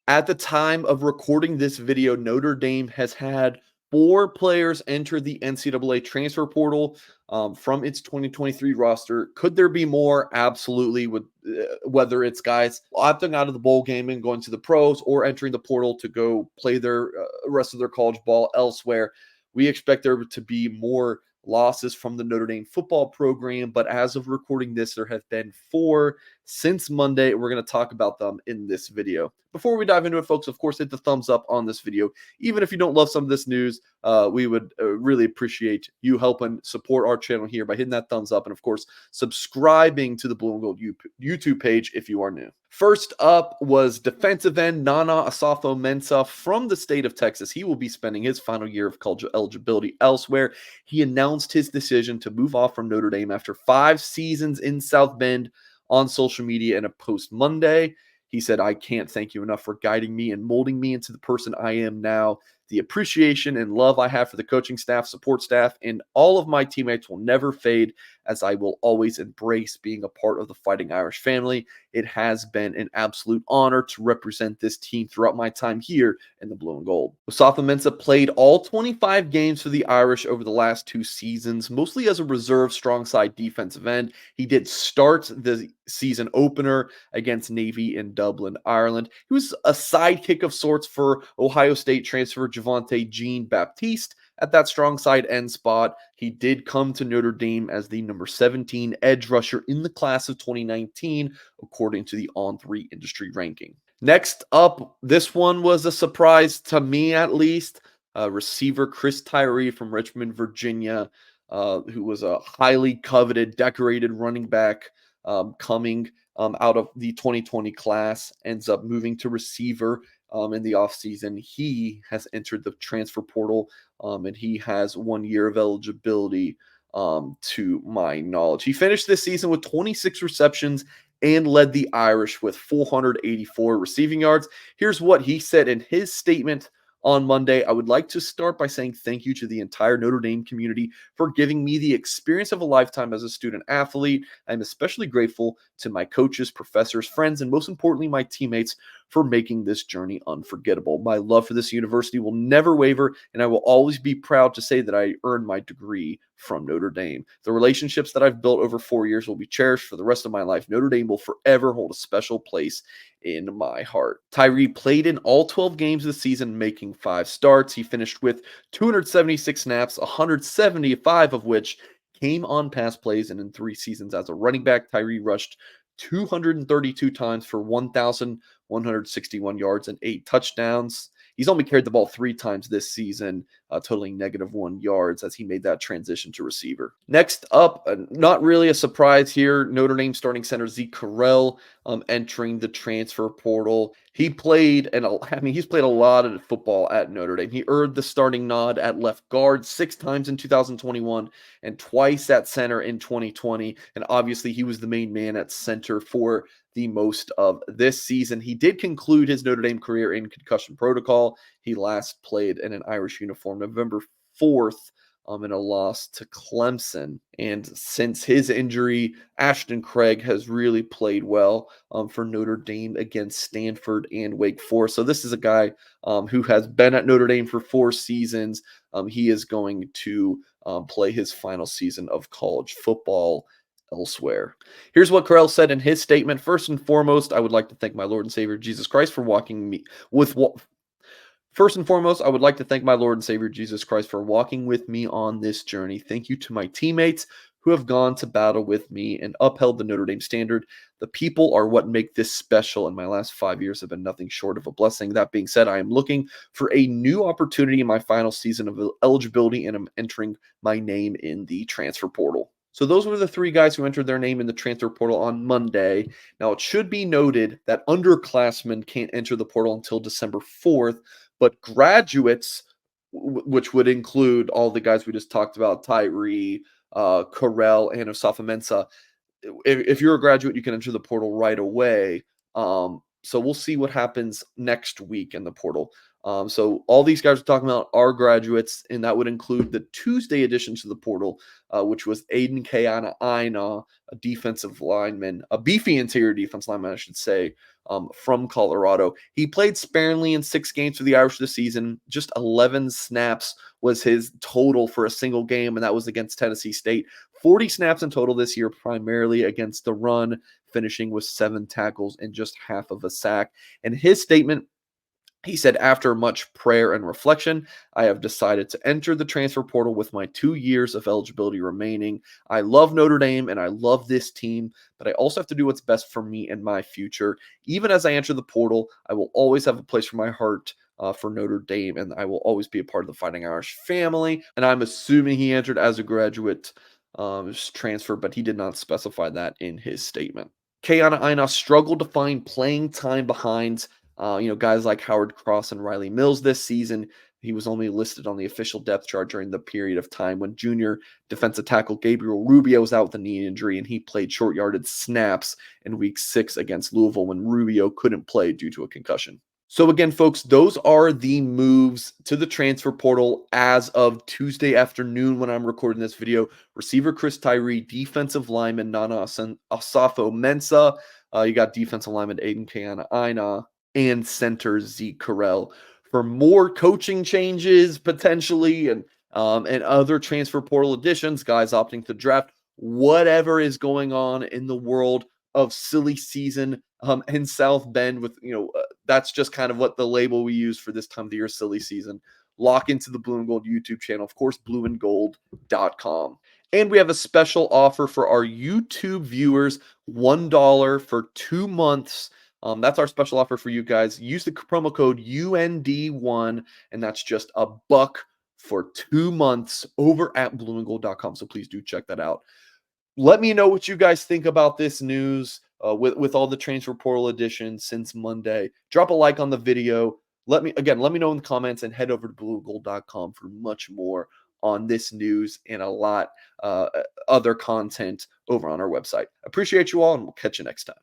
At the time of recording this video, Notre Dame has had 4 players enter the NCAA transfer portal from its 2023 roster. Could there be more? Absolutely. With whether it's guys opting out of the bowl game and going to the pros, or entering the portal to go play their rest of their college ball elsewhere, we expect there to be more losses from the Notre Dame football program. But as of recording this, there have been 4 since Monday. We're going to talk about them in this video. Before we dive into it, folks, of course, hit the thumbs up on this video. Even if you don't love some of this news, we would really appreciate you helping support our channel here by hitting that thumbs up, and, of course, subscribing to the Blue and Gold YouTube page if you are new. First up was defensive end Nana Asafo-Mensah from the state of Texas. He will be spending his final year of college eligibility elsewhere. He announced his decision to move off from Notre Dame after 5 seasons in South Bend on social media in a post Monday. He said, "I can't thank you enough for guiding me and molding me into the person I am now. The appreciation and love I have for the coaching staff, support staff, and all of my teammates will never fade, as I will always embrace being a part of the Fighting Irish family. It has been an absolute honor to represent this team throughout my time here in the Blue and Gold." Asafo-Mensah played all 25 games for the Irish over the last 2 seasons, mostly as a reserve strong side defensive end. He did start the season opener against Navy in Dublin, Ireland. He was a sidekick of sorts for Ohio State transfer Javonte Jean-Baptiste at that strong side end spot. He did come to Notre Dame as the number 17 edge rusher in the class of 2019, according to the On3 industry ranking. Next up, this one was a surprise to me, at least. Receiver Chris Tyree from Richmond, Virginia, who was a highly coveted, decorated running back coming out of the 2020 class, ends up moving to receiver in the offseason. He has entered the transfer portal, and he has 1 year of eligibility to my knowledge. He finished this season with 26 receptions and led the Irish with 484 receiving yards. Here's what he said in his statement on Monday. "I would like to start by saying thank you to the entire Notre Dame community for giving me the experience of a lifetime as a student athlete. I'm especially grateful to my coaches, professors, friends, and most importantly, my teammates for making this journey unforgettable. My love for this university will never waver, and I will always be proud to say that I earned my degree from Notre Dame. The relationships that I've built over 4 years will be cherished for the rest of my life. Notre Dame will forever hold a special place in my heart." Tyree played in all 12 games this season, making 5 starts. He finished with 276 snaps, 175 of which came on pass plays, and in 3 seasons as a running back, Tyree rushed 232 times for 1,161 yards and 8 touchdowns. He's only carried the ball 3 times this season, totaling -1 yards as he made that transition to receiver. Next up, not really a surprise here, Notre Dame starting center Zeke Correll entering the transfer portal. He's played a lot of football at Notre Dame. He earned the starting nod at left guard 6 times in 2021 and twice at center in 2020. And obviously, he was the main man at center for the most of this season. He did conclude his Notre Dame career in concussion protocol. He last played in an Irish uniform November 4th in a loss to Clemson. And since his injury, Ashton Craig has really played well for Notre Dame against Stanford and Wake Forest. So this is a guy who has been at Notre Dame for 4 seasons. He is going to play his final season of college football elsewhere. Here's what Correll said in his statement. "First and foremost, I would like to thank my Lord and Savior Jesus Christ for walking me with First and foremost, I would like to thank my Lord and Savior Jesus Christ for walking with me on this journey. Thank you to my teammates who have gone to battle with me and upheld the Notre Dame standard. The people are what make this special, and my last 5 years have been nothing short of a blessing. That being said, I am looking for a new opportunity in my final season of eligibility, and I'm entering my name in the transfer portal." So those were the 3 guys who entered their name in the transfer portal on Monday. Now, it should be noted that underclassmen can't enter the portal until December 4th, but graduates, which would include all the guys we just talked about, Tyree, Correll, and Asafo-Mensah, if you're a graduate, you can enter the portal right away. So we'll see what happens next week in the portal. So all these guys we're talking about are graduates, and that would include the Tuesday addition to the portal, which was Aiden Keana-Aina, a defensive lineman, a beefy interior defense lineman, I should say, from Colorado. He played sparingly in 6 games for the Irish this season. Just 11 snaps was his total for a single game, and that was against Tennessee State. 40 snaps in total this year, primarily against the run, finishing with 7 tackles and just half of a sack. And his statement, he said, after much prayer and reflection, I have decided to enter the transfer portal with my 2 years of eligibility remaining. I love Notre Dame and I love this team, but I also have to do what's best for me and my future. Even as I enter the portal, I will always have a place for my heart for Notre Dame, and I will always be a part of the Fighting Irish family. And I'm assuming he entered as a graduate transfer, but he did not specify that in his statement. Keana Aina struggled to find playing time behind guys like Howard Cross and Riley Mills this season. He was only listed on the official depth chart during the period of time when junior defensive tackle Gabriel Rubio was out with a knee injury, and he played short yarded snaps in week 6 against Louisville when Rubio couldn't play due to a concussion. So again, folks, those are the moves to the transfer portal as of Tuesday afternoon when I'm recording this video. Receiver Chris Tyree, defensive lineman Nana Asafo Mensah. You got defensive lineman Aiden Keana-Aina and center Zeke Carell. For more coaching changes potentially and other transfer portal additions, guys opting to draft, whatever is going on in the world of silly season in South Bend with, that's just kind of what the label we use for this time of the year, silly season. Lock into the Blue and Gold YouTube channel, of course, blueandgold.com. And we have a special offer for our YouTube viewers, $1 for 2 months. That's our special offer for you guys. Use the promo code UND1, and that's just $1 for 2 months over at blueandgold.com. So please do check that out. Let me know what you guys think about this news with all the transfer portal additions since Monday. Drop a like on the video. Let me know in the comments, and head over to blueandgold.com for much more on this news and a lot other content over on our website. Appreciate you all, and we'll catch you next time.